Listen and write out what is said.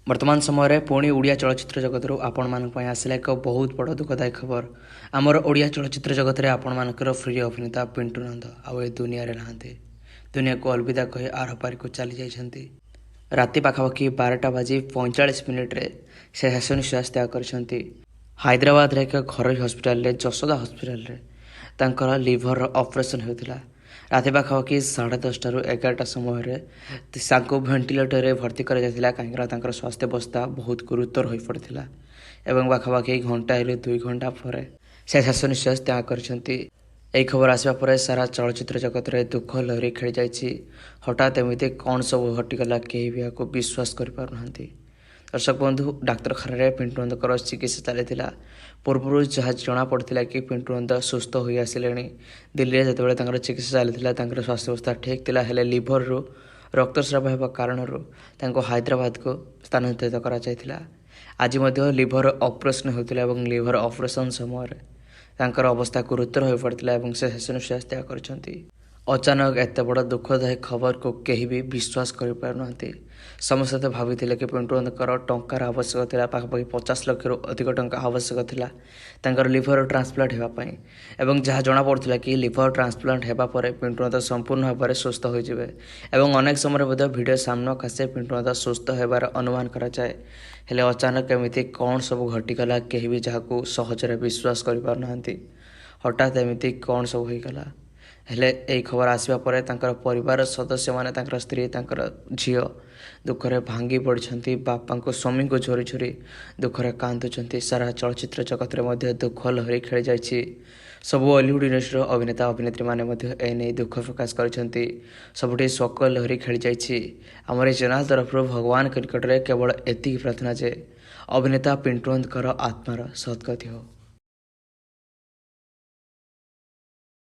वर्तमान समय पुणी ओडिया चलचित्र जगत आपण मानक आसला एक बहुत बड़ दुखदायी खबर। आमर ओडिया चलचित्र जगत में आपण मानकर प्रिय अभिनेता पिंटू नंद आउ ए दुनिया रे नहांते। दुनिया को अलविदा कही आर पारी को चली जाइछंती। राति पाखापाखि 12:45 से शेष निश्वास त्याग करछंती। हैदराबाद रे एक घरोई हस्पिटाल रे जसोदा हस्पिटाल रे तांकर लिवर ऑपरेशन होता। राति पाखापाखि 10:30 ରୁ 11ଟା ସମୟରେ ତାଙ୍କୁ ଭେଣ୍ଟିଲେଟରରେ ଭର୍ତ୍ତି କରାଯାଇଥିଲା କାହିଁକିନା ତାଙ୍କର ସ୍ୱାସ୍ଥ୍ୟ ଅବସ୍ଥା ବହୁତ ଗୁରୁତର ହୋଇପଡ଼ିଥିଲା ଏବଂ ପାଖାପାଖି ଘଣ୍ଟାଏରୁ 2 ଘଣ୍ଟା ପରେ ସେ ଶେଷ ନିଶ୍ୱାସ ତ୍ୟାଗ କରିଛନ୍ତି। ଏହି ଖବର ଆସିବା ପରେ ସାରା ଚଳଚ୍ଚିତ୍ର ଜଗତରେ ଦୁଃଖ ଲହରୀ ଖେଳିଯାଇଛି। ହଠାତ୍ ଏମିତି କ'ଣ ସବୁ ଘଟିଗଲା କେହି ବି ଏହାକୁ ବିଶ୍ୱାସ କରିପାରୁନାହାନ୍ତି। दर्शक बंधु डाक्तखाना पिंटू नंदकर चिकित्सा चली पूर्व जहाँ जना पड़ा कि पिंटू नंद सुस्थ हो आसिले। दिल्ली में जो चिकित्सा चली स्वास्थ्य अवस्था ठीक था हेले लिभर रु रक्तस्राव होगा कारण हैदराबाद को स्थानांतरित कर आज लिभर ऑपरेशन होता है। लिभर ऑपरेशन समय अवस्था गुरुतर हो पड़ता से शेष निश्वास त्याग कर अचानक एत बड़ दुखदायक खबर को कहीं भी विश्वास कर पारना। समस्ते तो भाभी कि पिंटू नंदकर टंकार आवश्यक था पाखापाखि 50 लाख रु अधिक टंका आवश्यक था लिभर ट्रांसप्लांट होगापाई एवं जहाँ जना पड़ा कि लिभर ट्रांसप्लांट होगापर पिंटू नंद संपूर्ण भाव में सुस्थ हो अनेक समय भिडियो सामना आसे पिंटू नंद सुस्थ होबार अनुमान कराए। हेले अचानक एमती कौन सब घटीगला कहीं भी जहाँ सहजरे विश्वास कर पारना। हठात एमती कौन सब होगला हेले यही खबर आसवा पर परिवार सदस्य माने स्त्री झील दुखरे भांगी पड़ती। बापा को स्वामी को झोरी झोरी दुखरे कांदुंट। सारा चलचित्र जगत में दुख लहरी खेली जाइए। सबू बॉलीवुड इंडस्ट्री अभिनेता अभिनेत्री मैंने दुख प्रकाश करछंती। सबुठी शोक लहरी खेली जाइए। आमर चैनल तरफ भगवान के निकट में केवल एति प्रार्थना जे अभिनेता पिंटू नंदकर आत्मार सद्गति हो।